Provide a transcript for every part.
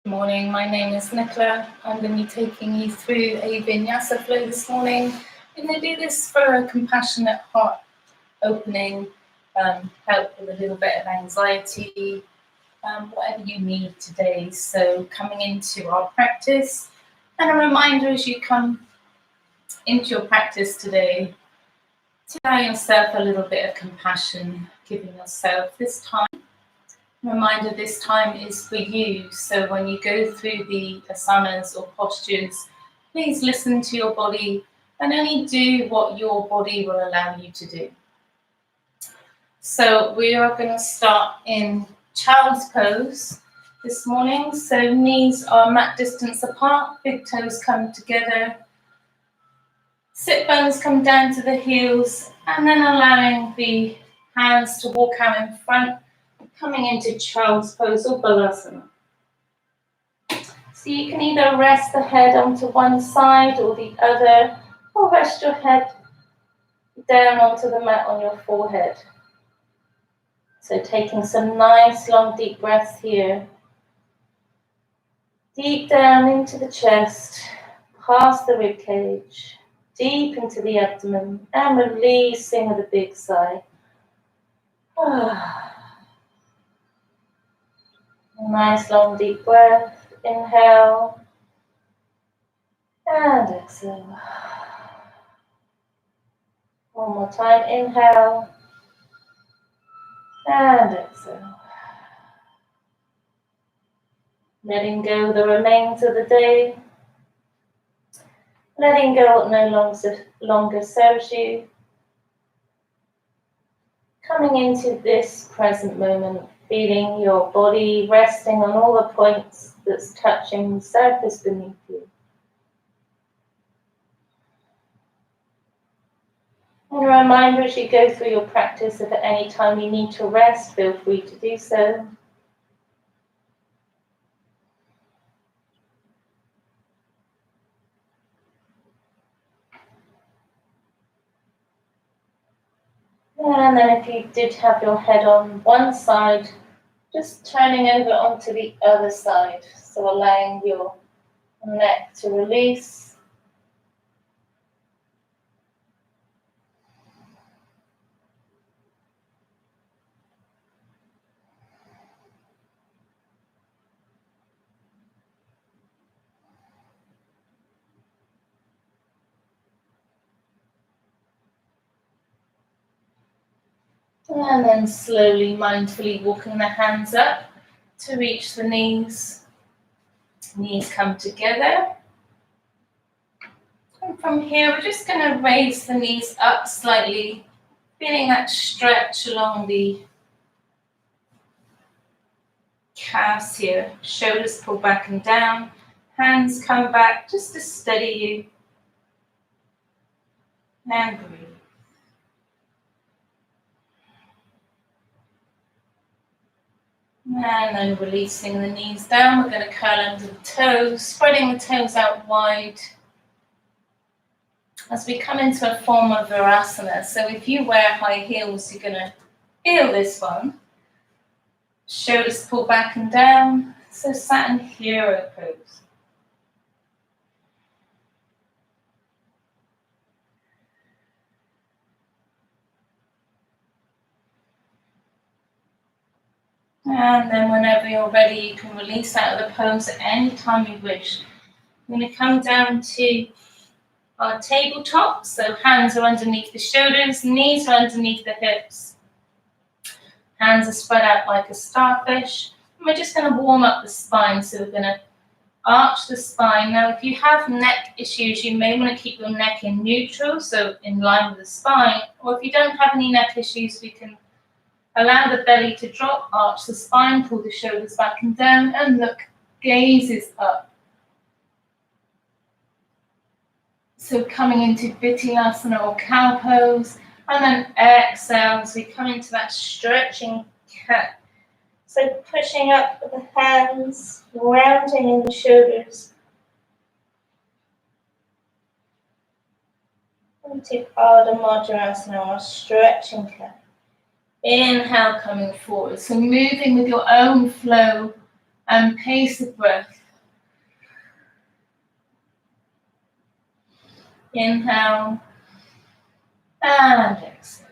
Good morning, my name is Nicola. I'm going to be taking you through a Vinyasa flow this morning. I'm going to do this for a compassionate heart opening, help with a little bit of anxiety, whatever you need today. So coming into our practice, and a reminder as you come into your practice today, to allow yourself a little bit of compassion, giving yourself this time. Reminder, this time is for you. So when you go through the asanas or postures, please listen to your body and only do what your body will allow you to do. So we are going to start in child's pose this morning. So knees are mat distance apart, big toes come together, sit bones come down to the heels, and then allowing the hands to walk out in front, coming into child's pose or balasana. So you can either rest the head onto one side or the other, or rest your head down onto the mat on your forehead. So taking some nice long deep breaths here. Deep down into the chest, past the rib cage, deep into the abdomen, and releasing with a big sigh. Nice long deep breath. Inhale and exhale. One more time. Inhale and exhale. Letting go the remains of the day. Letting go what no longer serves you. Coming into this present moment, feeling your body resting on all the points that's touching the surface beneath you. And a reminder as you go through your practice, if at any time you need to rest, feel free to do so. And then if you did have your head on one side, just turning over onto the other side. So allowing your neck to release. And then slowly, mindfully walking the hands up to reach the knees. Knees come together. And from here, we're just going to raise the knees up slightly, feeling that stretch along the calves here. Shoulders pull back and down. Hands come back just to steady you. And breathe. And then releasing the knees down, we're going to curl under the toes, spreading the toes out wide as we come into a form of Virasana. So if you wear high heels, you're going to feel this one. Shoulders pull back and down, so sat in hero pose. And then whenever you're ready, you can release out of the pose at any time you wish. We're going to come down to our tabletop, so hands are underneath the shoulders, knees are underneath the hips. Hands are spread out like a starfish. And we're just going to warm up the spine, so we're going to arch the spine. Now, if you have neck issues, you may want to keep your neck in neutral, so in line with the spine. Or if you don't have any neck issues, we can allow the belly to drop, arch the spine, pull the shoulders back and down, and look, gazes up. So coming into Vinyasa or cow pose, and then exhale as we come into that stretching cat. So pushing up with the hands, rounding in the shoulders. Into Ardha Madhyasana or stretching cat. Inhale, coming forward. So moving with your own flow and pace of breath. Inhale and exhale.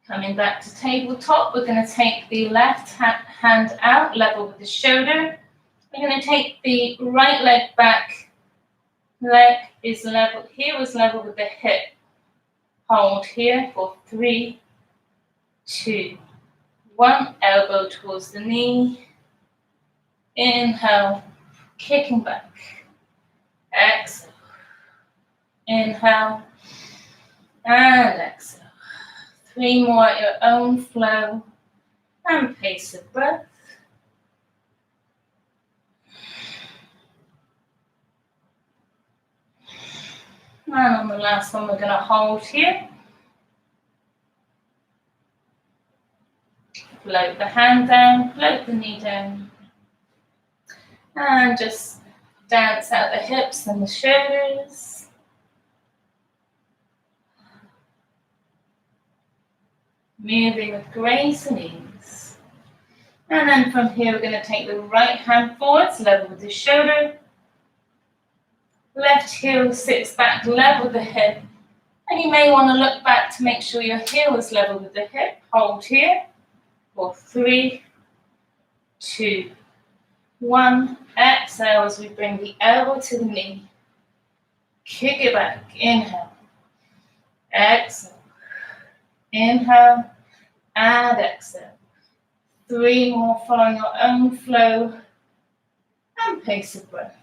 Coming back to tabletop, we're going to take the left hand out, level with the shoulder. We're going to take the right leg back. Leg is level, heel is level with the hip. Hold here for 3, 2, 1. Elbow towards the knee. Inhale, kicking back. Exhale. Inhale and exhale. 3 more at your own flow and pace of breath. And on the last one, we're going to hold here. Float the hand down, float the knee down. And just dance out the hips and the shoulders. Moving with grace and ease. And then from here, we're going to take the right hand forwards, level with the shoulder. Left heel sits back, level with the hip. And you may want to look back to make sure your heel is level with the hip. Hold here for 3, 2, 1. Exhale as we bring the elbow to the knee. Kick it back. Inhale. Exhale. Inhale and exhale. 3 more following your own flow and pace of breath.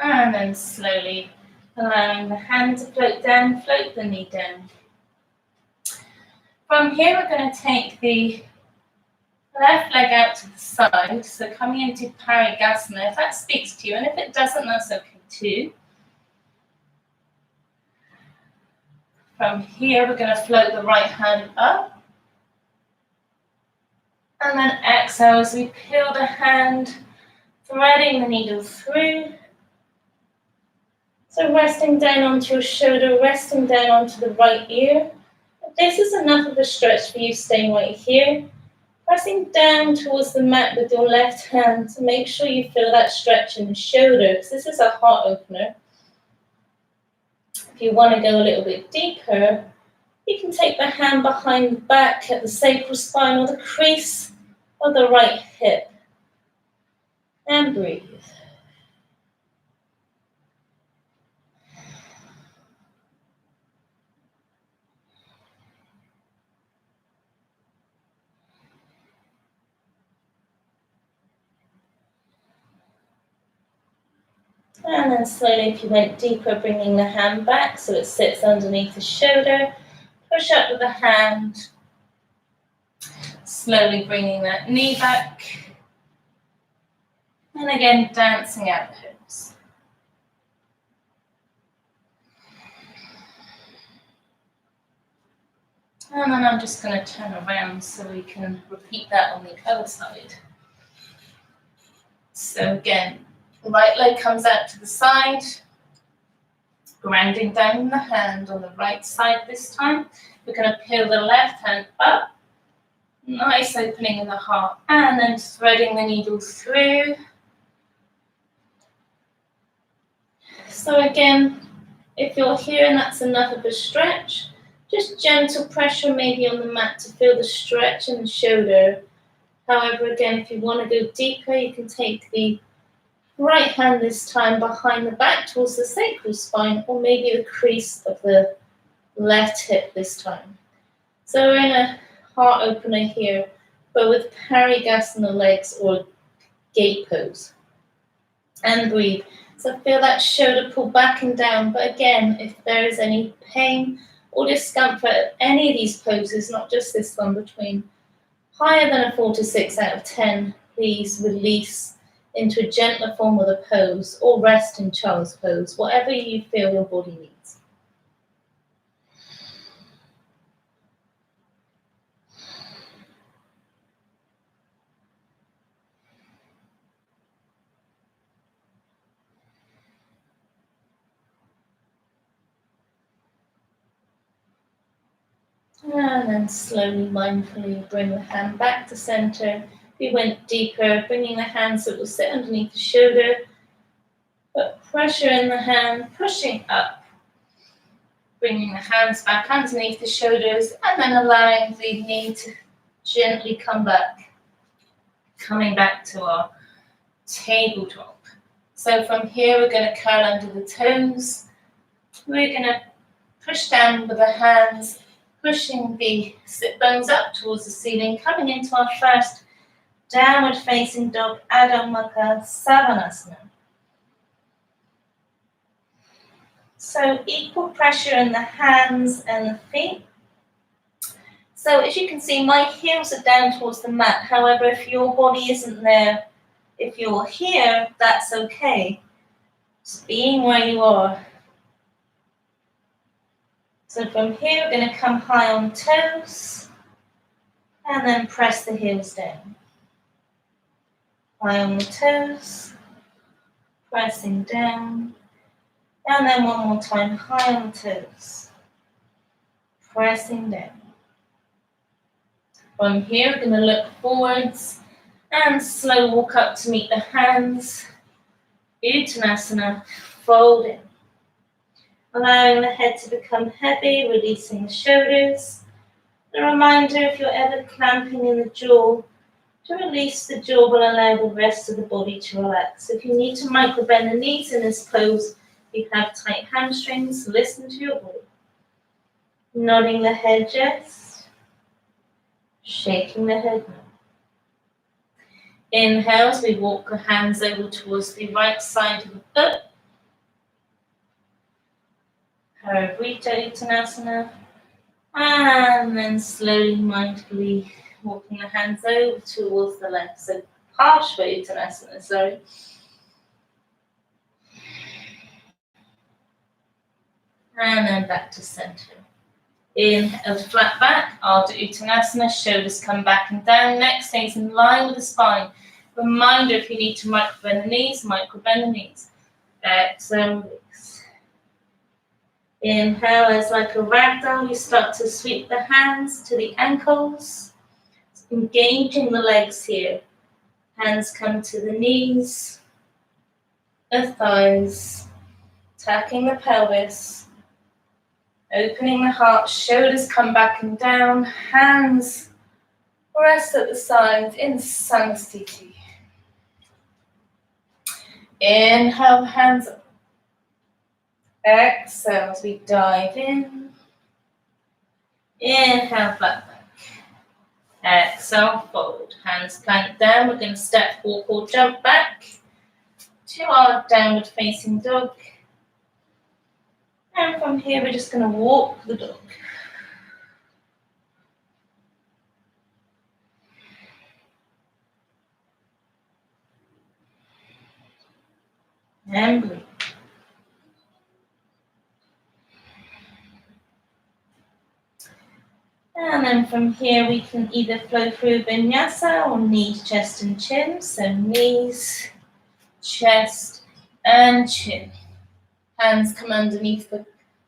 And then slowly allowing the hand to float down, float the knee down. From here, we're going to take the left leg out to the side, so coming into Parigasana, if that speaks to you, and if it doesn't, that's okay too. From here, we're going to float the right hand up, and then exhale as we peel the hand, threading the needle through. So resting down onto your shoulder, resting down onto the right ear. If this is enough of a stretch for you, staying right here. Pressing down towards the mat with your left hand to make sure you feel that stretch in the shoulder, because this is a heart opener. If you want to go a little bit deeper, you can take the hand behind the back at the sacral spine or the crease of the right hip. And breathe. And then slowly, if you went deeper, bringing the hand back so it sits underneath the shoulder. Push up with the hand. Slowly bringing that knee back. And again, dancing out the hips. And then I'm just going to turn around so we can repeat that on the other side. So again, the right leg comes out to the side, grounding down the hand on the right side this time. We're going to peel the left hand up, nice opening in the heart, and then threading the needle through. So again, if you're here and that's enough of a stretch, just gentle pressure maybe on the mat to feel the stretch in the shoulder. However, again, if you want to go deeper, you can take the right hand this time behind the back towards the sacral spine, or maybe the crease of the left hip this time. So we're in a heart opener here, but with Parigasana legs or gate pose. And breathe. So feel that shoulder pull back and down, but again, if there is any pain or discomfort at any of these poses, not just this one, between higher than a 4 to 6 out of 10, please release into a gentler form of the pose, or rest in child's pose, whatever you feel your body needs. And then slowly, mindfully bring the hand back to center. We went deeper, bringing the hand so it will sit underneath the shoulder. Put pressure in the hand, pushing up. Bringing the hands back underneath the shoulders and then allowing the knee to gently come back. Coming back to our tabletop. So from here we're going to curl under the toes. We're going to push down with the hands, pushing the sit bones up towards the ceiling, coming into our first downward facing dog, Adho Mukha Savasana. So equal pressure in the hands and the feet. So as you can see, my heels are down towards the mat. However, if your body isn't there, if you're here, that's okay. Just being where you are. So from here, we're going to come high on toes and then press the heels down. High on the toes, pressing down. And then one more time, high on the toes, pressing down. From here, we're going to look forwards and slow walk up to meet the hands. Uttanasana, fold in. Allowing the head to become heavy, releasing the shoulders. A reminder, if you're ever clamping in the jaw, to release the jaw will allow the rest of the body to relax. If you need to micro bend the knees in this pose, you have tight hamstrings, listen to your body. Nodding the head yes, shaking the head no. Inhale as we walk the hands over towards the right side of the foot. Parivrtta Uttanasana. And then slowly, mindfully walking the hands over towards the left. So Parshva Uttanasana, sorry. And then back to center. Inhale, flat back, Ardha Uttanasana, shoulders come back and down, neck stays in line with the spine. Reminder, if you need to micro bend the knees, micro bend the knees. Exhale, release. Inhale, as like a ragdoll, you start to sweep the hands to the ankles, engaging the legs here. Hands come to the knees, the thighs, tacking the pelvis. Opening the heart, shoulders come back and down, hands rest at the sides in Samastiti. Inhale, hands up. Exhale as we dive in. Inhale, flat back. Exhale, fold. Hands plant down. We're going to step, walk, or jump back to our downward facing dog. And from here, we're just going to walk the dog. And breathe. And then from here, we can either flow through Vinyasa or knees, chest, and chin. So knees, chest, and chin. Hands come underneath the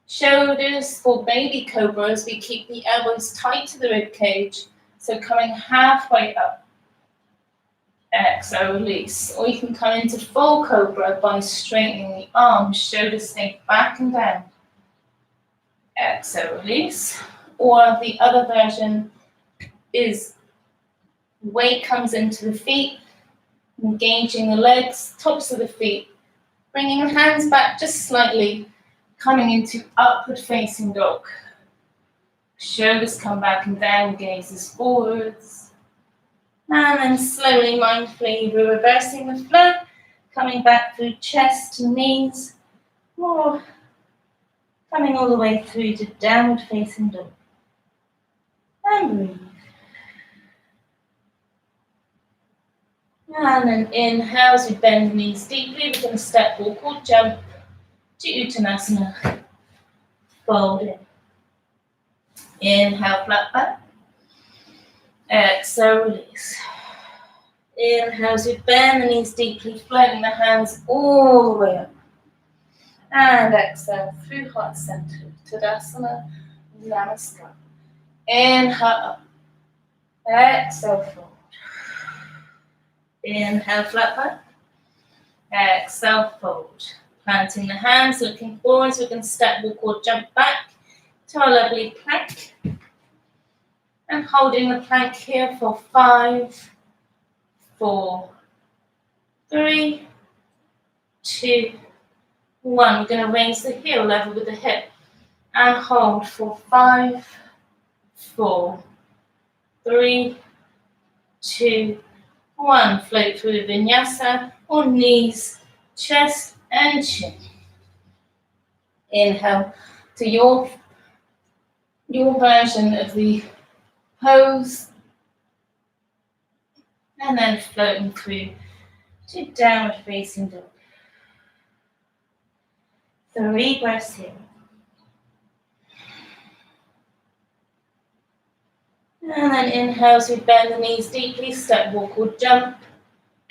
shoulders. For baby cobras, we keep the elbows tight to the rib cage. So coming halfway up. Exhale, release. Or you can come into full cobra by straightening the arms. Shoulders stay back and down. Exhale, release. Or the other version is weight comes into the feet, engaging the legs, tops of the feet, bringing the hands back just slightly, coming into upward facing dog. Shoulders come back and down, gazes forwards. And then slowly, mindfully, we're reversing the flow, coming back through chest and knees, or coming all the way through to downward facing dog. And breathe. And then inhale as we bend the knees deeply. We're going to step, walk, or jump to Uttanasana. Fold in. Inhale, flat back. Exhale, release. Inhale as we bend the knees deeply, floating the hands all the way up. And exhale through heart center. Tadasana, Namaskar. Inhale up. Exhale, fold. Inhale, flat back. Exhale, fold. Planting the hands, looking forwards, we can step, walk, or jump back to our lovely plank. And holding the plank here for 5, 4, 3, 2, 1. We're going to raise the heel level with the hip and hold for 5, 4, 3, 2, 1. Float through the vinyasa on knees, chest and chin. Inhale to your version of the pose, and then floating through to downward facing dog. 3 breaths here. And then inhale as we bend the knees deeply, step, walk or jump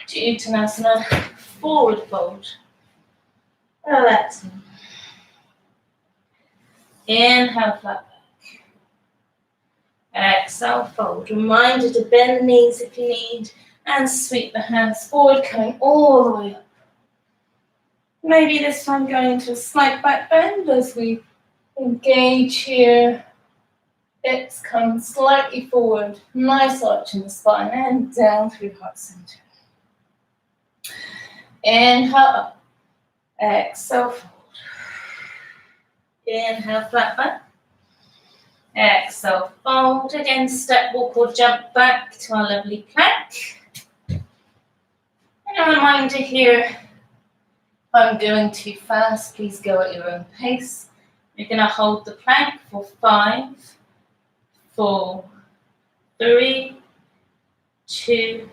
to Uttanasana, forward fold. Relaxing. Inhale, flat back. Exhale, fold. Reminder to bend the knees if you need and sweep the hands forward, coming all the way up. Maybe this time going into a slight back bend as we engage here. Hips come slightly forward, nice arch in the spine, and down through heart center. Inhale up, exhale fold. Inhale, flat back. Exhale, fold. Again, step, walk or jump back to our lovely plank. And a reminder here, if I'm going too fast, please go at your own pace. You're going to hold the plank for 5, 4, 3, 2,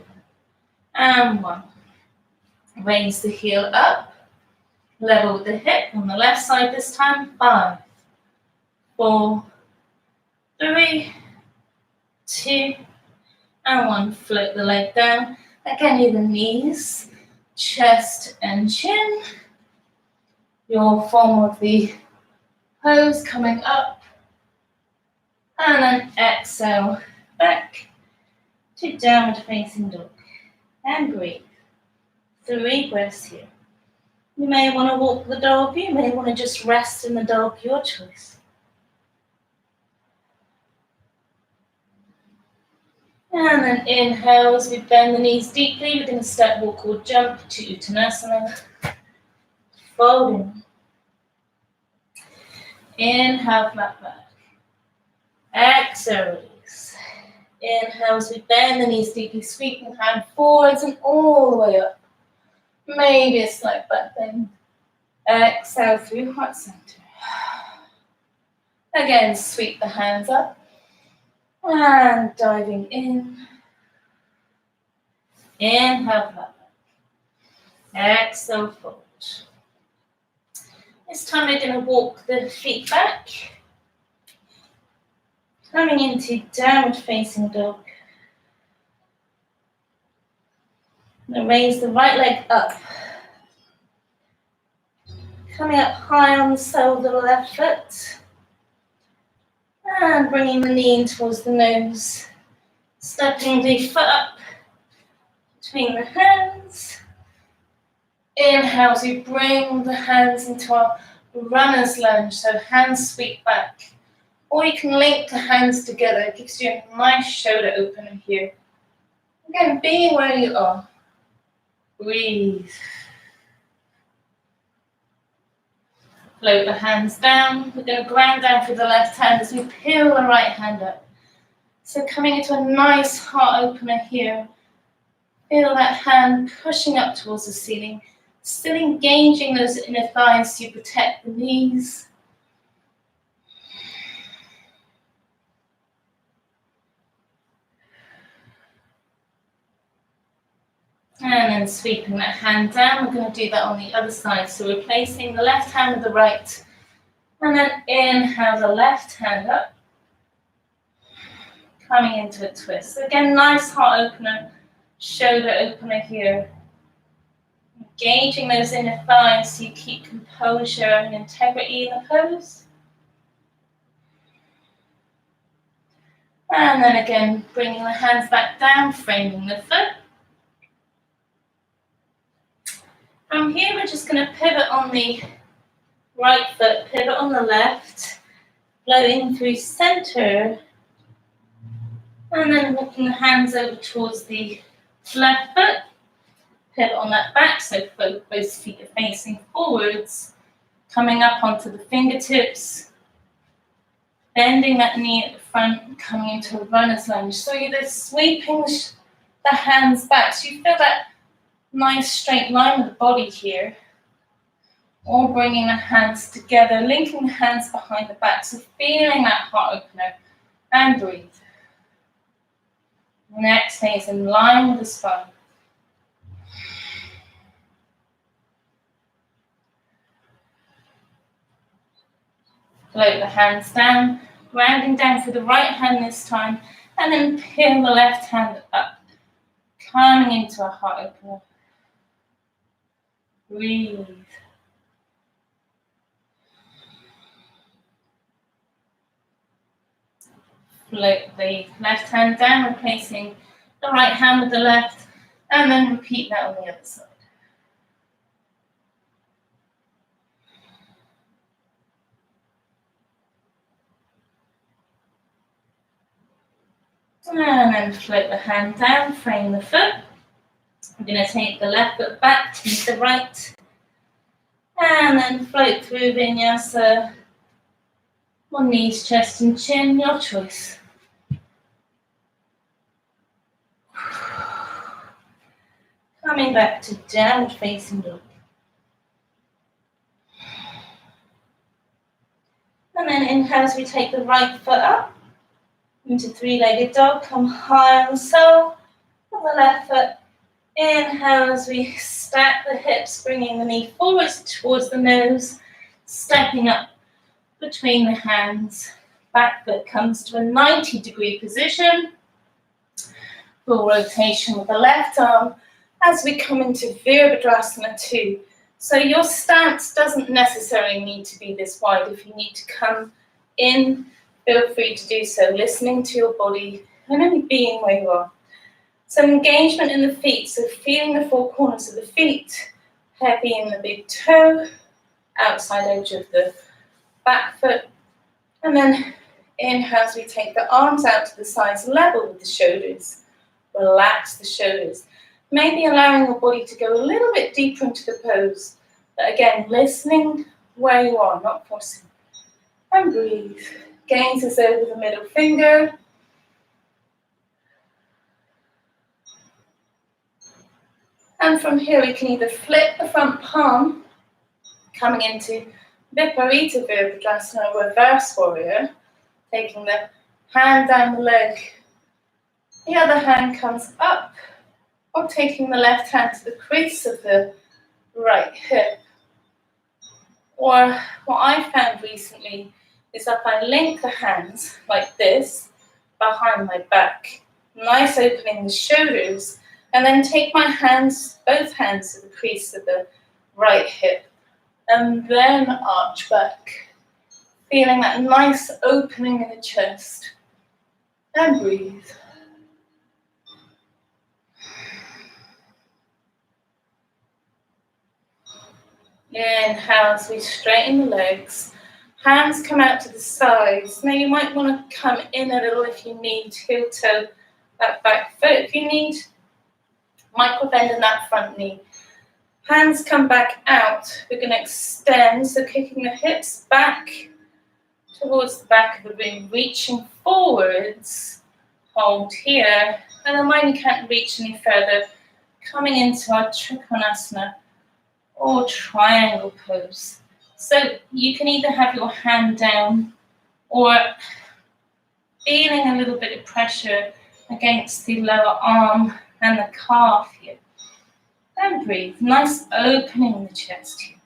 and 1. Raise the heel up, level with the hip on the left side this time. 5, 4, 3, 2, and 1. Float the leg down. Again, either knees, chest, and chin. Your form of the pose coming up. And then exhale back to downward facing dog. And breathe. 3 breaths here. You may want to walk the dog, you may want to just rest in the dog, your choice. And then inhale as we bend the knees deeply. We're going to step, walk or jump to Uttanasana. Folding. Inhale, flat back. Exhale, release. Inhale as we bend the knees deeply, sweeping the hand forwards and all the way up. Maybe a slight back bend. Exhale through heart center. Again, sweep the hands up. And diving in. Inhale, flat back. Exhale, fold. This time we're going to walk the feet back. Coming into downward facing dog. Now raise the right leg up. Coming up high on the sole of the left foot. And bringing the knee in towards the nose. Stepping the foot up between the hands. Inhale as we bring the hands into our runner's lunge. So hands sweep back. Or you can link the hands together. It gives you a nice shoulder opener here. Again, be where you are. Breathe. Float the hands down. We're going to ground down through the left hand as we peel the right hand up. So coming into a nice heart opener here. Feel that hand pushing up towards the ceiling. Still engaging those inner thighs to protect the knees. And then sweeping that hand down. We're going to do that on the other side. So replacing the left hand with the right. And then inhale the left hand up. Coming into a twist. So again, nice heart opener, shoulder opener here. Engaging those inner thighs so you keep composure and integrity in the pose. And then again, bringing the hands back down, framing the foot. From here, we're just going to pivot on the right foot, pivot on the left, flowing through center, and then walking the hands over towards the left foot, pivot on that back, so both feet are facing forwards, coming up onto the fingertips, bending that knee at the front, coming into a runner's lunge. So you're just sweeping the hands back, so you feel that nice straight line with the body here, or bringing the hands together, linking the hands behind the back, so feeling that heart opener, and breathe. Neck stays in line with the spine. Float the hands down, grounding down for the right hand this time, and then peel the left hand up, coming into a heart opener. Breathe. Float the left hand down, replacing the right hand with the left, and then repeat that on the other side. And then float the hand down, frame the foot. I'm going to take the left foot back to the right, and then float through Vinyasa on knees, chest and chin, your choice. Coming back to downward facing dog. And then inhale as we take the right foot up into three-legged dog, come high on the sole of the left foot. Inhale as we stack the hips, bringing the knee forwards towards the nose, stepping up between the hands. Back foot comes to a 90-degree position. Full rotation with the left arm as we come into Virabhadrasana 2. So your stance doesn't necessarily need to be this wide. If you need to come in, feel free to do so, listening to your body and only being where you are. Some engagement in the feet, so feeling the four corners of the feet, heavy in the big toe, outside edge of the back foot, and then inhale as we take the arms out to the sides, level with the shoulders. Relax the shoulders. Maybe allowing your body to go a little bit deeper into the pose. But again, listening where you are, not forcing. And breathe. Gaze is over the middle finger. And from here we can either flip the front palm, coming into Viparita Virabhadrasana, reverse warrior, taking the hand down the leg. The other hand comes up, or taking the left hand to the crease of the right hip. Or what I found recently is that I link the hands like this behind my back. Nice opening the shoulders, and then take my hands, both hands to the crease of the right hip, and then arch back. Feeling that nice opening in the chest. And breathe. Inhale as we straighten the legs. Hands come out to the sides. Now you might want to come in a little if you need, heel toe that back foot if you need. Micro bend in that front knee. Hands come back out. We're going to extend, so kicking the hips back towards the back of the room, reaching forwards. Hold here. And then when you can't reach any further, coming into our Trikonasana or triangle pose. So you can either have your hand down or feeling a little bit of pressure against the lower arm and the calf here. And breathe. Nice opening in the chest here.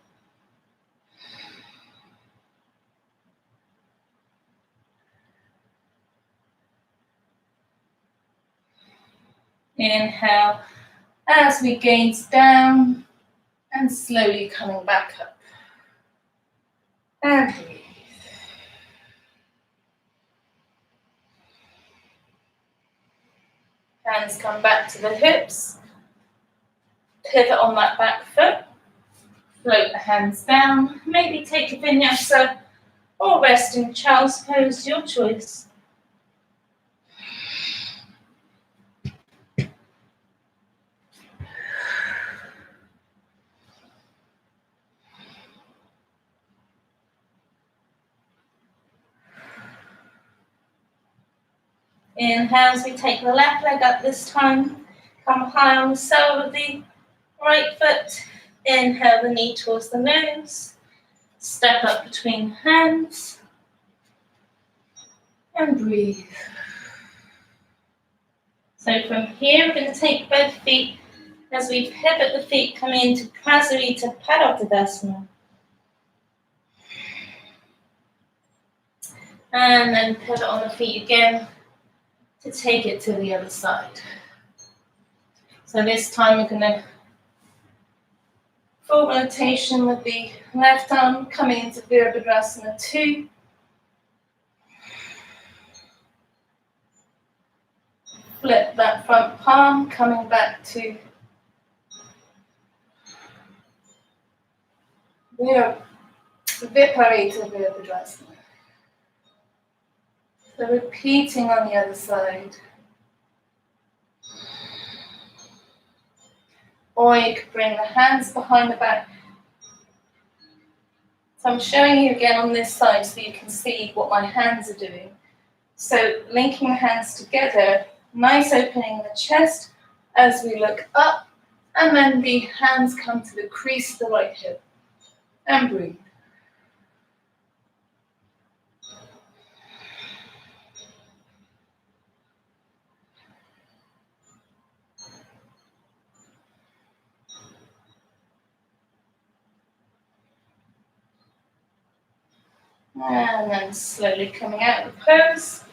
Inhale as we gaze down and slowly coming back up. And breathe. Hands come back to the hips. Pivot on that back foot. Float the hands down. Maybe take a vinyasa or rest in child's pose, your choice. Inhale as we take the left leg up this time. Come high on the sole of the right foot. Inhale the knee towards the nose. Step up between hands. And breathe. So from here, we're going to take both feet as we pivot the feet, coming into Prasarita Padottanasana. And then pivot on the feet again to take it to the other side. So this time we're going to full rotation with the left arm coming into Virabhadrasana 2. Flip that front palm, coming back to Viparita Virabhadrasana. So repeating on the other side. Or you could bring the hands behind the back. So I'm showing you again on this side so you can see what my hands are doing. So linking the hands together, nice opening in the chest as we look up, and then the hands come to the crease of the right hip. And breathe. And then slowly coming out of the pose.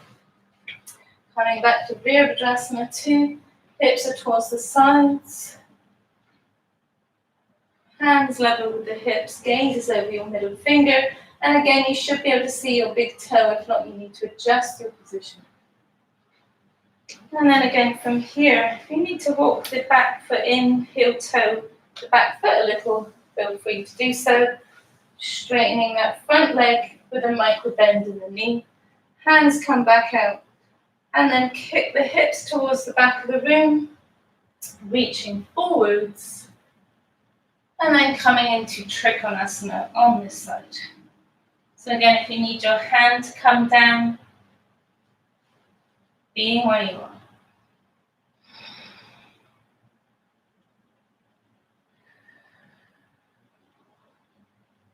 Coming back to Virabhadrasana 2. Hips are towards the sides. Hands level with the hips. Gaze is over your middle finger. And again, you should be able to see your big toe. If not, you need to adjust your position. And then again from here, if you need to walk the back foot in, heel toe the back foot a little, feel free to do so. Straightening that front leg with a micro bend in the knee. Hands come back out. And then kick the hips towards the back of the room, reaching forwards. And then coming into Trikonasana on this side. So again, if you need your hand to come down, being where you are.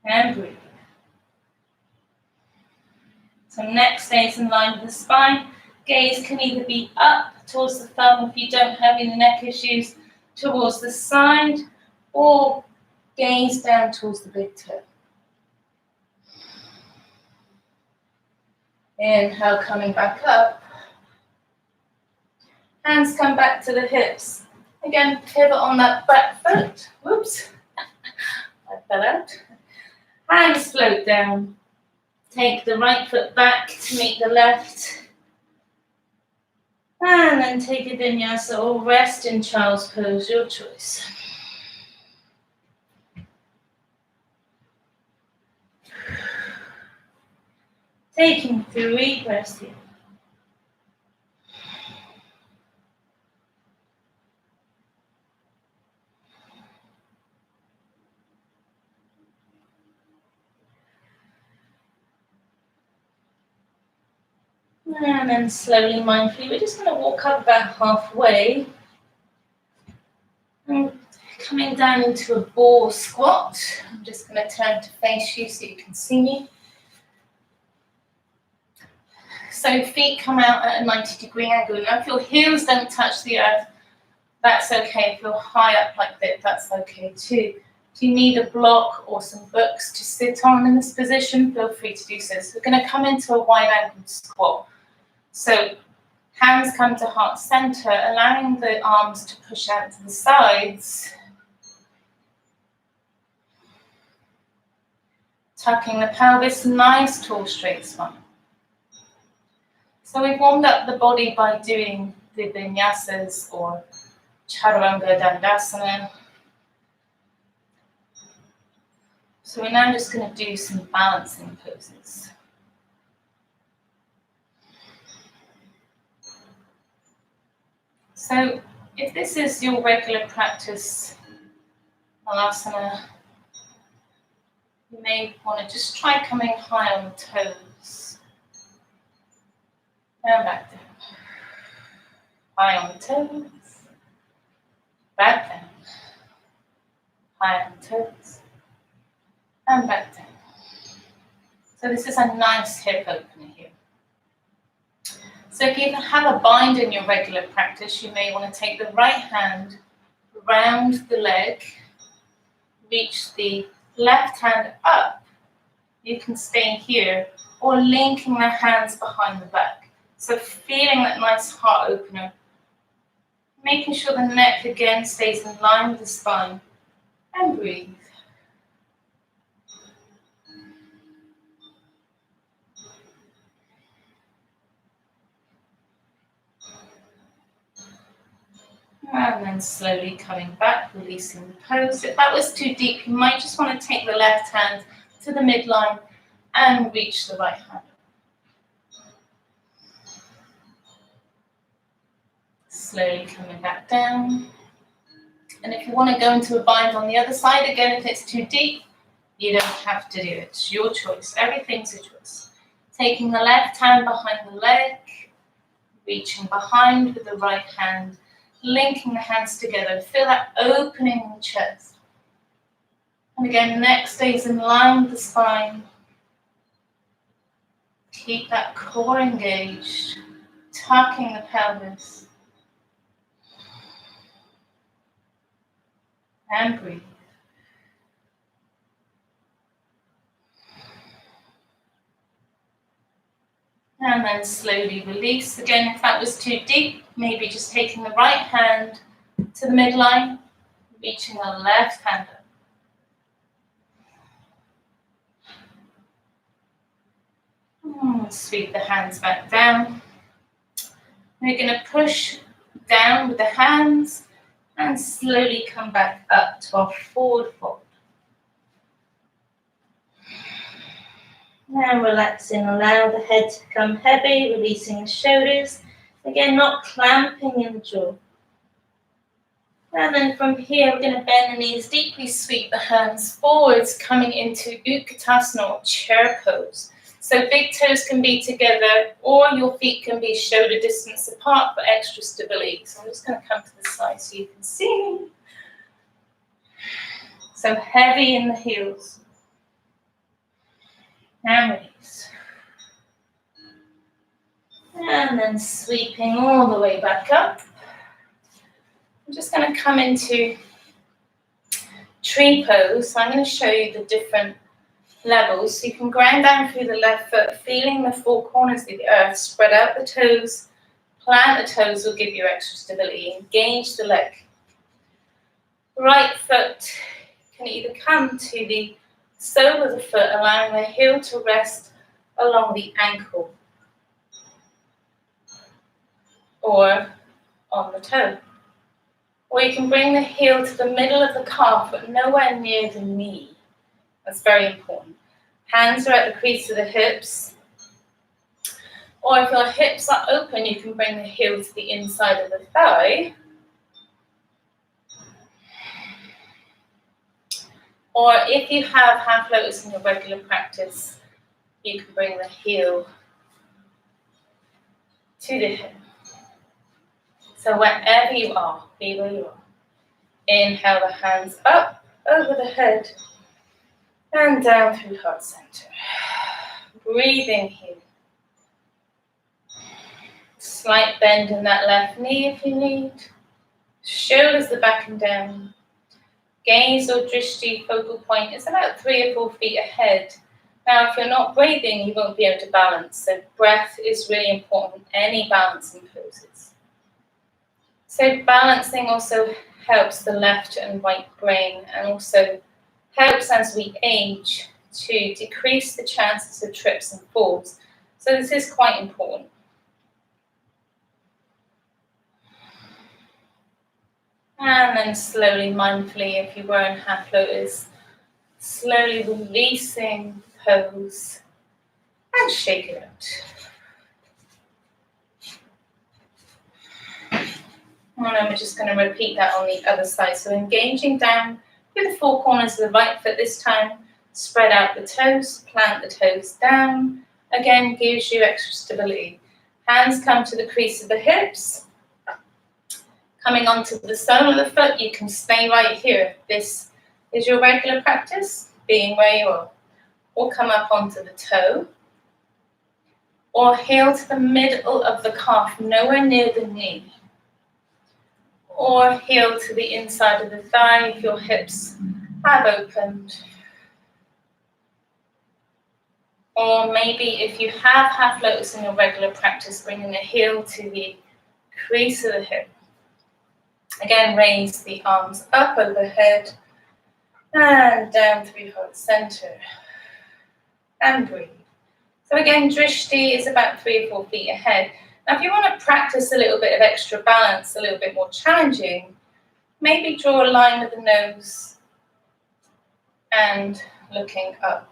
And breathe. So neck stays in line with the spine. Gaze can either be up towards the thumb if you don't have any neck issues, towards the side, or gaze down towards the big toe. Inhale, coming back up. Hands come back to the hips. Again, pivot on that back foot. Whoops, I fell out. Hands float down. Take the right foot back to meet the left. And then take a vinyasa or rest in child's pose, your choice. Taking 3 breaths here. And then slowly, mindfully, we're just going to walk up about halfway. And coming down into a ball squat. I'm just going to turn to face you so you can see me. So feet come out at a 90-degree angle. Now if your heels don't touch the earth, that's okay. If you're high up like that, that's okay too. If you need a block or some books to sit on in this position, feel free to do so. So we're going to come into a wide-angled squat. So hands come to heart center, allowing the arms to push out to the sides. Tucking the pelvis, nice tall straight spine. So we've warmed up the body by doing the Vinyasas or Chaturanga Dandasana. So we're now just going to do some balancing poses. So if this is your regular practice, asana, you may want to just try coming high on the toes. And back down. High on the toes. Back down. High on the toes. And back down. So this is a nice hip opener here. So if you have a bind in your regular practice, you may want to take the right hand round the leg, reach the left hand up. You can stay here, or linking the hands behind the back. So feeling that nice heart opener, making sure the neck again stays in line with the spine, and breathe. And then slowly coming back, releasing the pose. If that was too deep, you might just want to take the left hand to the midline and reach the right hand. Slowly coming back down. And if you want to go into a bind on the other side, again, if it's too deep, you don't have to do it. It's your choice. Everything's a choice. Taking the left hand behind the leg, reaching behind with the right hand, linking the hands together. Feel that opening in the chest. And again, neck stays in line with the spine. Keep that core engaged, tucking the pelvis. And breathe. And then slowly release. Again, if that was too deep, maybe just taking the right hand to the midline, reaching the left hand up. Sweep the hands back down. We're going to push down with the hands and slowly come back up to our forward fold. And relaxing, allow the head to become heavy, releasing the shoulders. Again, not clamping in the jaw. And then from here, we're going to bend the knees, deeply sweep the hands forwards, coming into Utkatasana or chair pose. So big toes can be together, or your feet can be shoulder distance apart for extra stability. So I'm just going to come to the side so you can see. So heavy in the heels. And release. And then sweeping all the way back up. I'm just going to come into tree pose. So I'm going to show you the different levels. So you can ground down through the left foot, feeling the four corners of the earth. Spread out the toes. Plant the toes will give you extra stability. Engage the leg. Right foot can either come to the sole of the foot, allowing the heel to rest along the ankle or on the toe. Or you can bring the heel to the middle of the calf, but nowhere near the knee. That's very important. Hands are at the crease of the hips. Or if your hips are open, you can bring the heel to the inside of the thigh. Or if you have half lotus in your regular practice, you can bring the heel to the hip. So wherever you are, be where you are. Inhale the hands up over the head and down through heart center. Breathing here. Slight bend in that left knee if you need. Shoulders the back and down. Gaze or drishti focal point is about 3 or 4 feet ahead. Now, if you're not breathing, you won't be able to balance. So breath is really important in any balancing poses. So balancing also helps the left and right brain, and also helps as we age to decrease the chances of trips and falls. So this is quite important. And then slowly, mindfully, if you were in half lotus, slowly releasing pose and shake it out. And then we're just going to repeat that on the other side. So engaging down with the four corners of the right foot this time. Spread out the toes, plant the toes down. Again, gives you extra stability. Hands come to the crease of the hips. Coming onto the sole of the foot, you can stay right here. This is your regular practice, being where you are. Or come up onto the toe. Or heel to the middle of the calf, nowhere near the knee. Or heel to the inside of the thigh if your hips have opened. Or maybe if you have half lotus in your regular practice, bringing the heel to the crease of the hip. Again, raise the arms up overhead and down through heart center. And breathe. So again, drishti is about 3 or 4 feet ahead. Now, if you want to practice a little bit of extra balance, a little bit more challenging, maybe draw a line with the nose and looking up.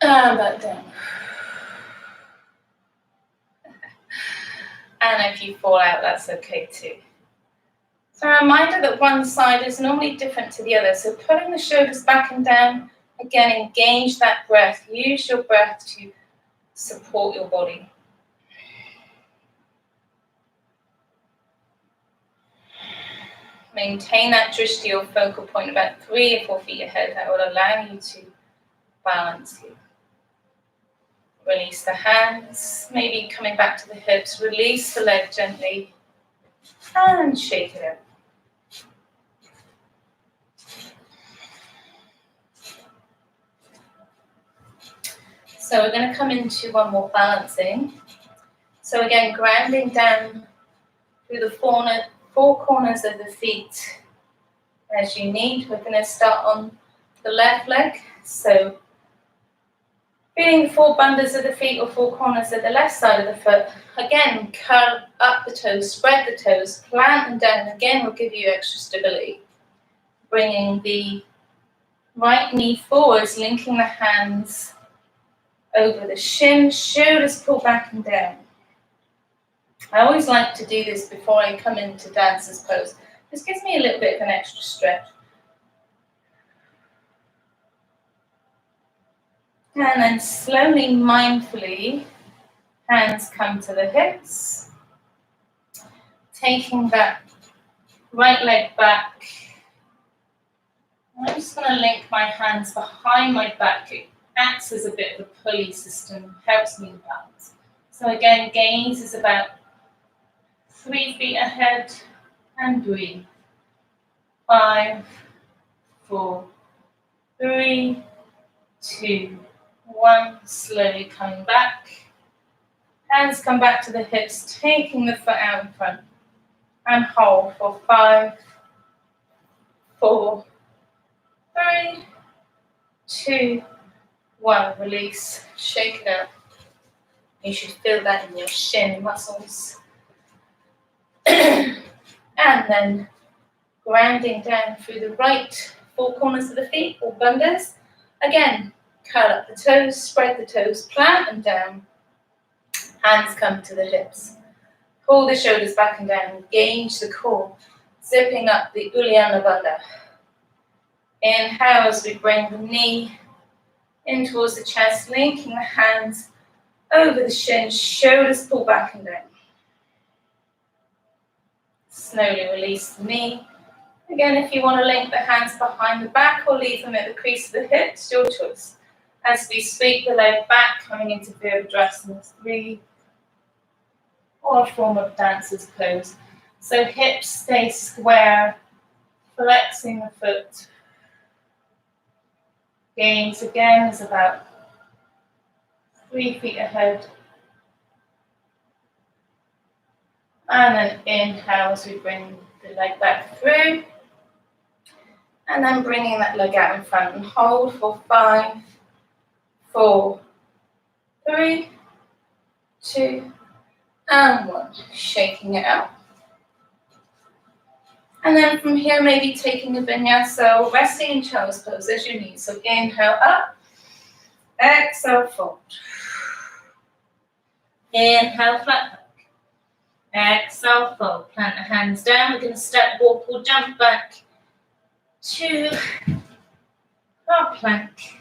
And back down. And if you fall out, that's okay too. So a reminder that one side is normally different to the other. So pulling the shoulders back and down, again, engage that breath. Use your breath to support your body. Maintain that drishti or focal point about 3 or 4 feet ahead. That will allow you to balance you. Release the hands, maybe coming back to the hips. Release the leg gently and shake it out. So we're going to come into one more balancing. So again, grounding down through the four corners of the feet as you need. We're going to start on the left leg. So feeling the 4 bandhas of the feet or 4 corners of the left side of the foot. Again, curl up the toes, spread the toes, plant them down. Again, will give you extra stability. Bringing the right knee forwards, linking the hands over the shin, shoulders pull back and down. I always like to do this before I come into dancer's pose. This gives me a little bit of an extra stretch. And then slowly, mindfully, hands come to the hips. Taking that right leg back. I'm just going to link my hands behind my back. It acts as a bit of a pulley system, helps me balance. So again, gaze is about 3 feet ahead and breathe. 5, 4, 3, 2, 1. Slowly coming back. Hands come back to the hips, taking the foot out in front. And hold for 5, 4, 3, 2, 1. Release. Shake it out. You should feel that in your shin muscles. And then grounding down through the right 4 corners of the feet or bandhas. Again, curl up the toes, spread the toes, plant them down. Hands come to the hips. Pull the shoulders back and down, engage the core, zipping up the Uddiyana Bandha. Inhale as we bring the knee in towards the chest, linking the hands over the shin, shoulders pull back and down. Slowly release the knee. Again, if you want to link the hands behind the back or leave them at the crease of the hips, your choice. As we sweep the leg back, coming into Virabhadrasana 3, or a form of dancer's pose. So hips stay square, flexing the foot. Gaze again is about 3 feet ahead. And then inhale as we bring the leg back through. And then bringing that leg out in front and hold for 5, 4, 3, 2, and 1. Shaking it out. And then from here, maybe taking a vinyasa or resting in child's pose as you need. So inhale up, exhale fold. Inhale flat back. Exhale fold. Plant the hands down. We're going to step, walk, or jump back to our plank.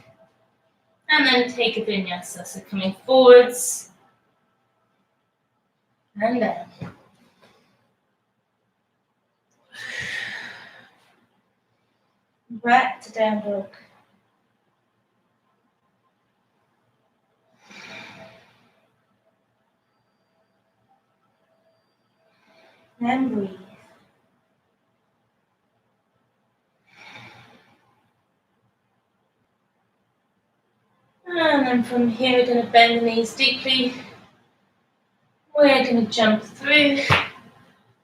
And then take a vinyasa. So coming forwards and down. Back to down dog. And breathe. And then from here, we're going to bend the knees deeply. We're going to jump through,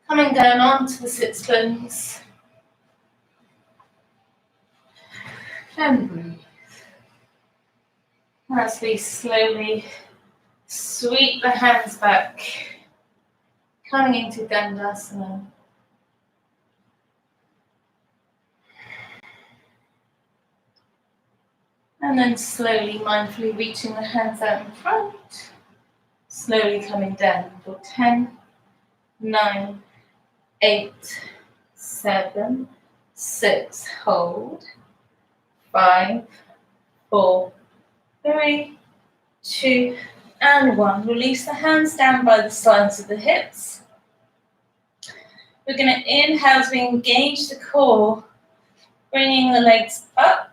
coming down onto the sits bones. And breathe. As we slowly sweep the hands back, coming into Dandasana. And then slowly, mindfully reaching the hands out in front. Slowly coming down for 10, 9, 8, 7, 6, hold. 5, 4, 3, 2, and 1. Release the hands down by the sides of the hips. We're going to inhale as we engage the core, bringing the legs up.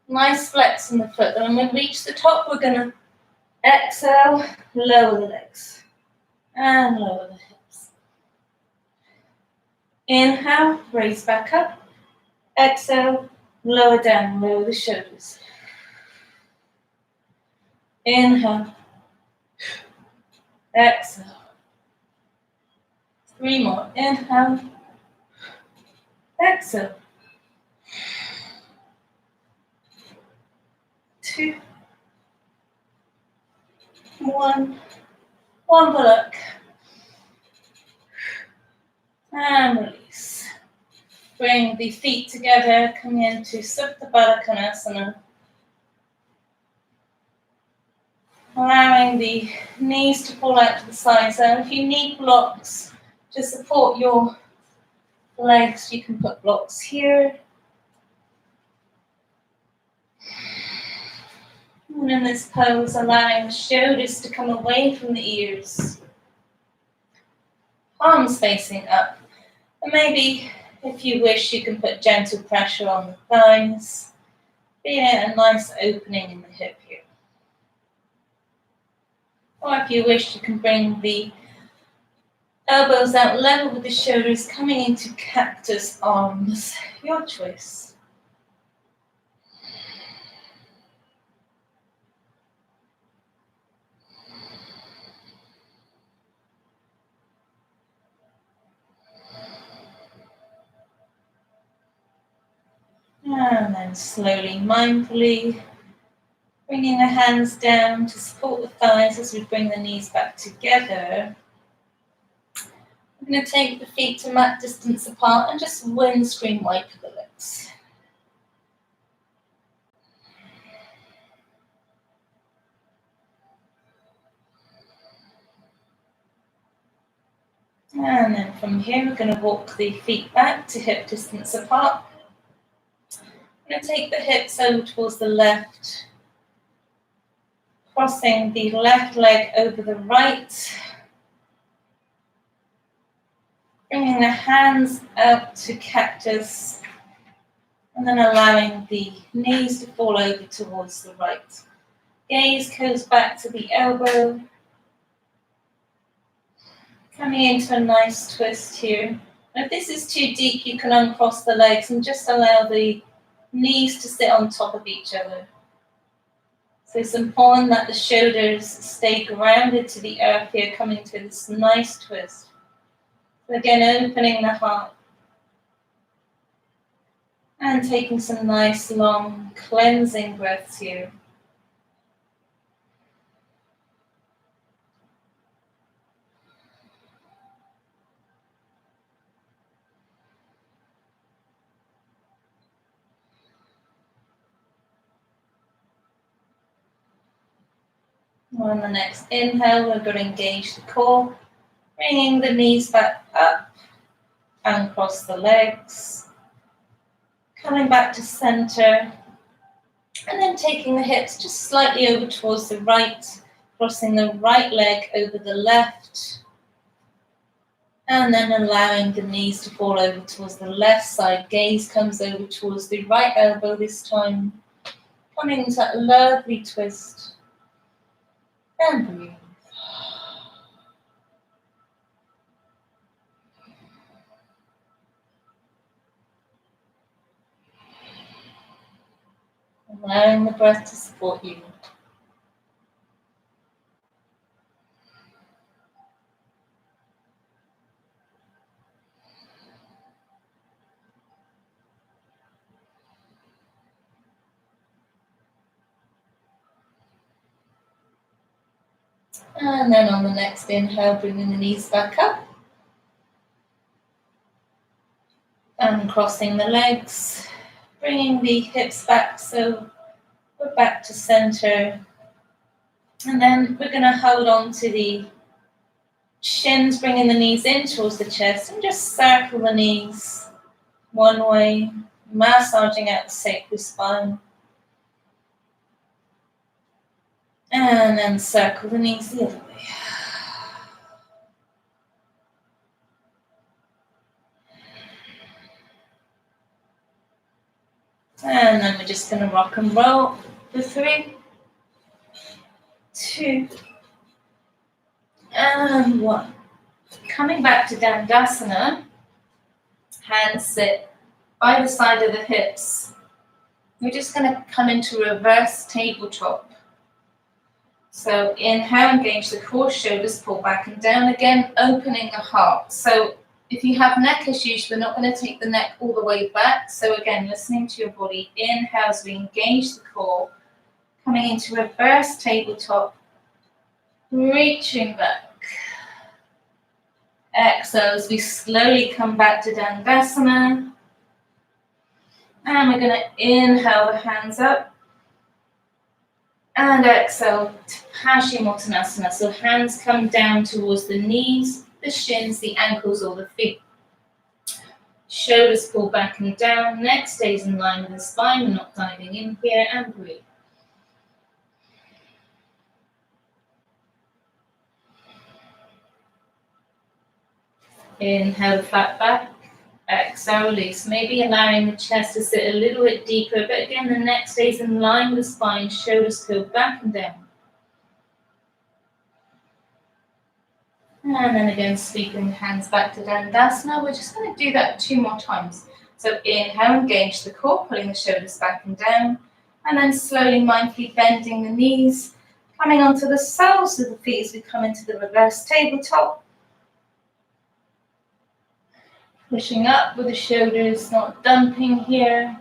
Nice flex in the foot. Then when we reach the top, we're going to exhale, lower the legs, and lower the hips. Inhale, raise back up. Exhale, lower down, lower the shoulders. Inhale. Exhale. 3 more. Inhale. Exhale. 2, 1. One bullock. And release. Bring the feet together, coming into Supta Baddha Konasana. Allowing the knees to fall out to the sides. And if you need blocks to support your legs, you can put blocks here. And in this pose, allowing the shoulders to come away from the ears. Palms facing up. And maybe, if you wish, you can put gentle pressure on the thighs, feeling a nice opening in the hip here. Or if you wish, you can bring the elbows out level with the shoulders, coming into cactus arms. Your choice. And then slowly, mindfully, bringing the hands down to support the thighs as we bring the knees back together. I'm going to take the feet to mat distance apart and just windscreen wipe the legs. And then from here, we're going to walk the feet back to hip distance apart. I'm going to take the hips over towards the left, crossing the left leg over the right, bringing the hands out to cactus, and then allowing the knees to fall over towards the right. Gaze goes back to the elbow, coming into a nice twist here. And if this is too deep, you can uncross the legs and just allow the knees to sit on top of each other. So it's important that the shoulders stay grounded to the earth here, coming to this nice twist. So again, opening the heart and taking some nice long cleansing breaths here. On the next inhale, we're going to engage the core, bringing the knees back up and cross the legs, coming back to center, and then taking the hips just slightly over towards the right, crossing the right leg over the left, and then allowing the knees to fall over towards the left side. Gaze comes over towards the right elbow this time, coming into that lovely twist, and breathe. Allowing the breath to support you. And then on the next inhale, bringing the knees back up and crossing the legs, bringing the hips back so we're back to center. And then we're going to hold on to the shins, bringing the knees in towards the chest, and just circle the knees one way, massaging out the sacral spine. And then circle the knees the other way. And then we're just going to rock and roll for 3, 2, and 1. Coming back to Dandasana, hands sit by the side of the hips. We're just going to come into reverse tabletop. So inhale, engage the core, shoulders pull back and down again, opening the heart. So if you have neck issues, we're not going to take the neck all the way back. So again, listening to your body. Inhale as we engage the core, coming into reverse tabletop, reaching back. Exhale as we slowly come back to Dandasana. And we're going to inhale the hands up. And exhale to Paschimottanasana. So hands come down towards the knees, the shins, the ankles, or the feet. Shoulders pull back and down. Neck stays in line with the spine. We're not diving in here, and breathe. Inhale, flat back. Exhale, release. Maybe allowing the chest to sit a little bit deeper, but again, the neck stays in line with the spine. Shoulders go back and down. And then again, sweeping the hands back to Dandasana. We're just going to do that 2 more times. So inhale, engage the core, pulling the shoulders back and down. And then slowly, mindfully bending the knees, coming onto the soles of the feet as we come into the reverse tabletop. Pushing up with the shoulders, not dumping here.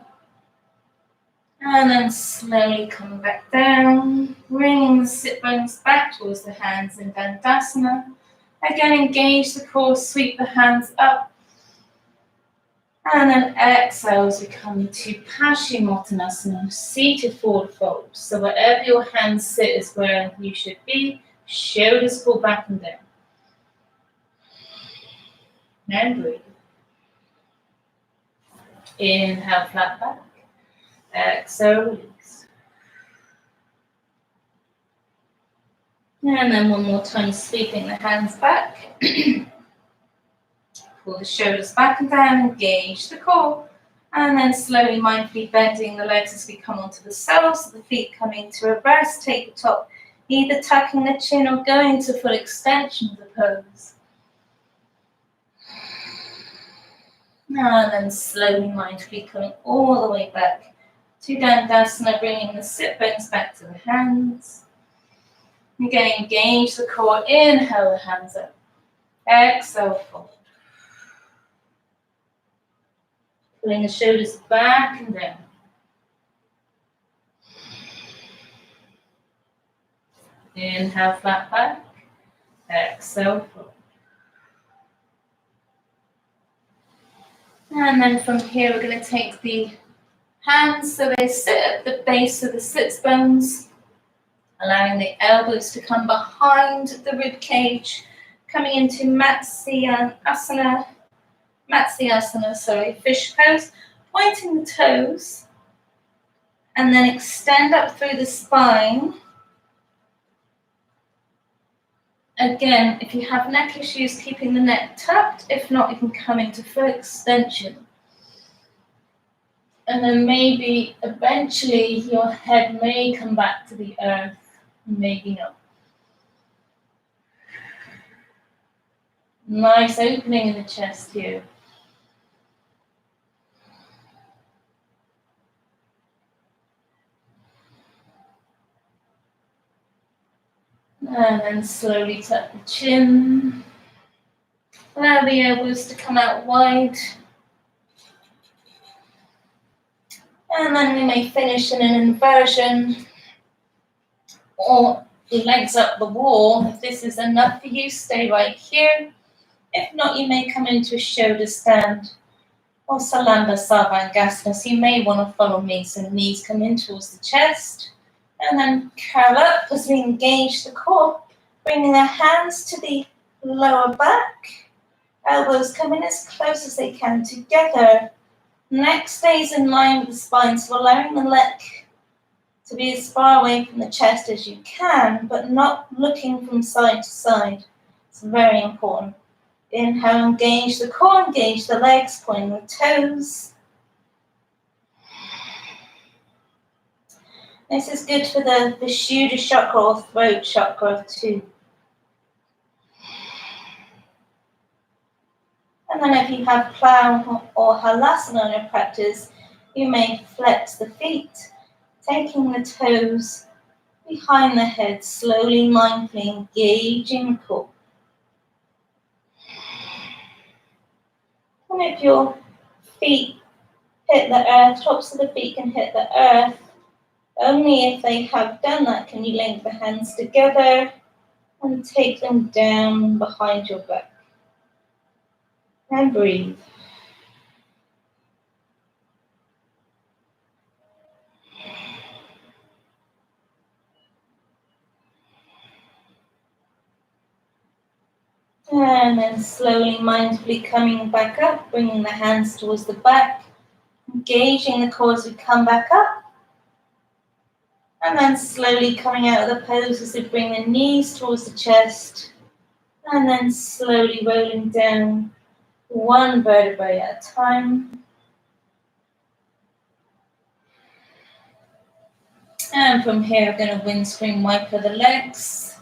And then slowly coming back down, bringing the sit bones back towards the hands in Dandasana. Again, engage the core, sweep the hands up. And then exhale as we come to Paschimottanasana, seated forward fold. So wherever your hands sit is where you should be. Shoulders pull back and down. And breathe. Inhale, flat back. Exhale, release. And then one more time, sweeping the hands back. Pull the shoulders back and down, engage the core. And then slowly, mindfully bending the legs as we come onto the soles of the feet, coming to reverse tabletop, either tucking the chin or going to full extension of the pose. And then slowly, mindfully coming all the way back to Dandasana, bringing the sit bones back to the hands. Again, engage the core. Inhale the hands up. Exhale, fold. Pulling the shoulders back and down. Inhale, flat back. Exhale, fold. And then from here, we're going to take the hands so they sit at the base of the sits bones. Allowing the elbows to come behind the rib cage, coming into Matsyasana, fish pose, pointing the toes, and then extend up through the spine. Again, if you have neck issues, keeping the neck tucked. If not, you can come into full extension. And then maybe eventually your head may come back to the earth, maybe not. Nice opening in the chest here. And then slowly tuck the chin. Allow the elbows to come out wide. And then we may finish in an inversion or legs up the wall. If this is enough for you, stay right here. If not, you may come into a shoulder stand or Salamba Sarvangasana. So you may want to follow me. So knees come in towards the chest. And then curl up as we engage the core, bringing the hands to the lower back. Elbows come in as close as they can together. Neck stays in line with the spine, so allowing the neck to be as far away from the chest as you can, but not looking from side to side. It's very important. Inhale, engage the core, engage the legs, pointing the toes. This is good for the Vishuddha chakra or throat chakra too. And then if you have plow or halasana in your practice, you may flex the feet, taking the toes behind the head, slowly, mindfully engaging the core. And if your feet hit the earth, tops of the feet can hit the earth, only if they have done that can you link the hands together and take them down behind your back. And breathe. And then slowly, mindfully coming back up, bringing the hands towards the back, engaging the core as we come back up. And then slowly coming out of the pose as we bring the knees towards the chest. And then slowly rolling down one vertebrae at a time. And from here, we're going to windscreen wiper the legs.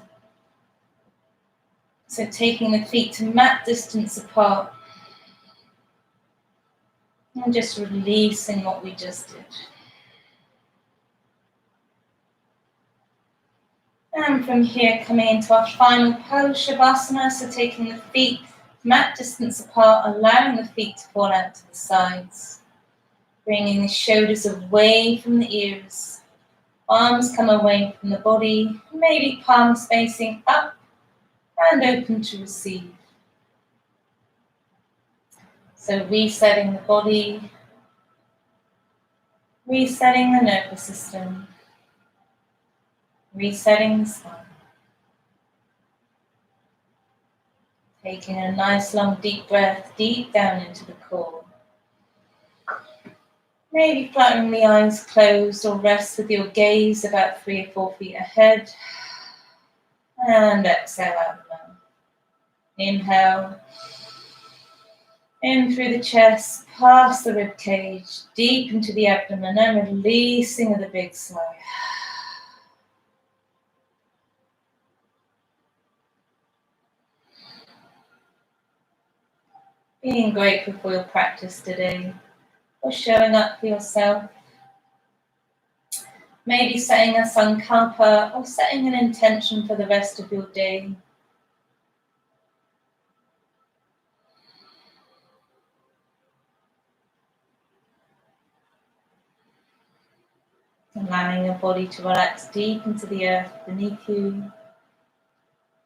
So taking the feet to mat distance apart. And just releasing what we just did. And from here, coming into our final pose, Shavasana. So taking the feet mat distance apart, allowing the feet to fall out to the sides. Bringing the shoulders away from the ears. Arms come away from the body, maybe palms facing up and open to receive. So resetting the body, resetting the nervous system, resetting the spine. Taking a nice long deep breath deep down into the core. Maybe fluttering the eyes closed or rest with your gaze about 3 or 4 feet ahead. And exhale out the mouth. Inhale. In through the chest, past the rib cage, deep into the abdomen, and releasing with a big sigh. Being grateful for your practice today, for showing up for yourself. Maybe setting a sankalpa or setting an intention for the rest of your day. Allowing your body to relax deep into the earth beneath you,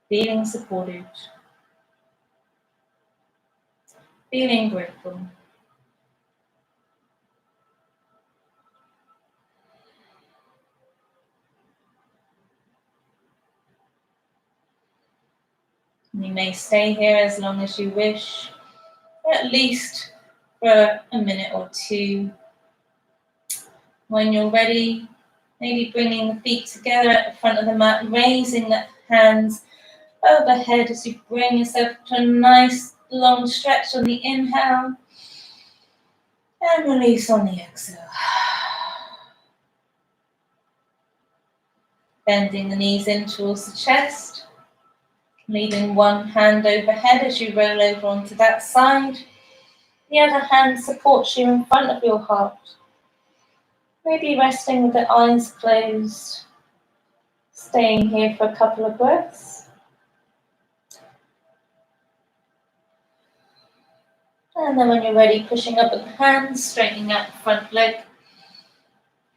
feeling supported, feeling grateful. You may stay here as long as you wish, or at least for a minute or two. When you're ready, maybe bringing the feet together at the front of the mat, raising the hands overhead as you bring yourself to a nice long stretch on the inhale and release on the exhale. Bending the knees in towards the chest, leaving one hand overhead as you roll over onto that side. The other hand supports you in front of your heart. Maybe resting with the eyes closed, staying here for a couple of breaths. And then when you're ready, pushing up with the hands, straightening out the front leg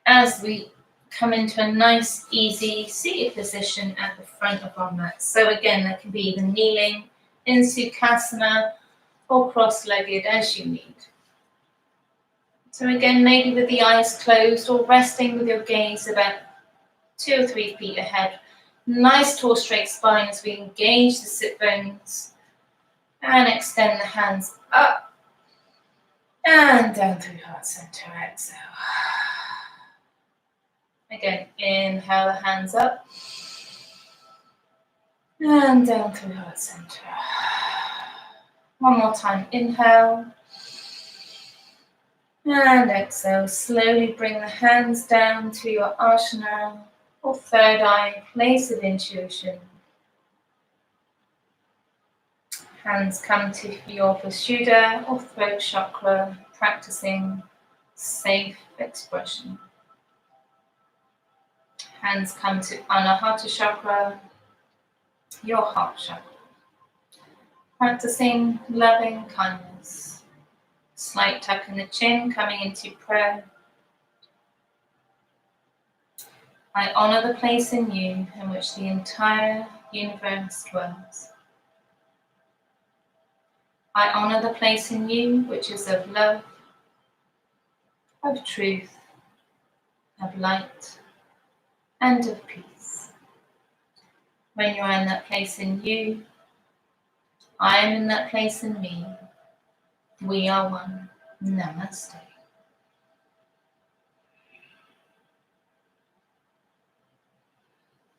as we come into a nice, easy seated position at the front of our mat. So again, that can be either kneeling in Sukhasana or cross-legged as you need. So again, maybe with the eyes closed or resting with your gaze about 2 or 3 feet ahead. Nice tall straight spine as we engage the sit bones and extend the hands up and down through heart center. Exhale. Again, inhale the hands up and down through heart center. One more time, inhale and exhale. Slowly bring the hands down to your asana or third eye, place of intuition. Hands come to your Vishuddha or throat chakra, practicing safe expression. Hands come to Anahata chakra, your heart chakra. Practicing loving kindness. Slight tuck in the chin, coming into prayer. I honor the place in you in which the entire universe dwells. I honor the place in you which is of love, of truth, of light, and of peace. When you are in that place in you, I am in that place in me. We are one. Namaste.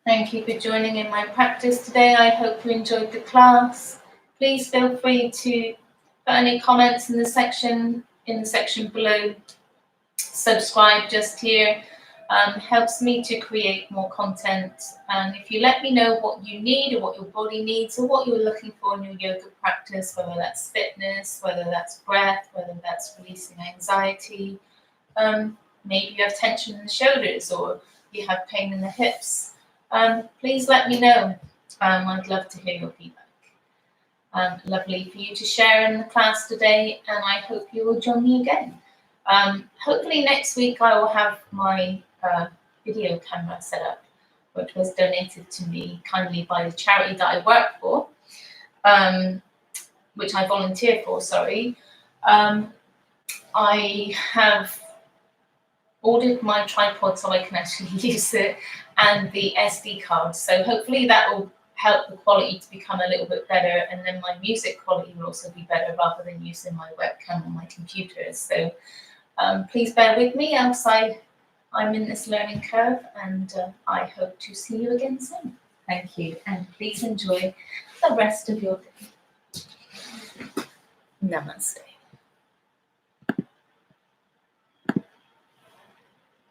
Thank you for joining in my practice today. I hope you enjoyed the class. Please feel free to put any comments in the section below. Subscribe just here. Helps me to create more content. And if you let me know what you need or what your body needs or what you're looking for in your yoga practice, whether that's fitness, whether that's breath, whether that's releasing anxiety, maybe you have tension in the shoulders or you have pain in the hips, please let me know. I'd love to hear your feedback. Lovely for you to share in the class today, and I hope you will join me again. Hopefully next week I will have my video camera set up, which was donated to me kindly by the charity that I work for, which I volunteer for, sorry. I have ordered my tripod so I can actually use it, and the SD card, so hopefully that will help the quality to become a little bit better, and then my music quality will also be better rather than using my webcam on my computer. So please bear with me, else I'm in this learning curve, and I hope to see you again soon. Thank you, and please enjoy the rest of your day. Namaste.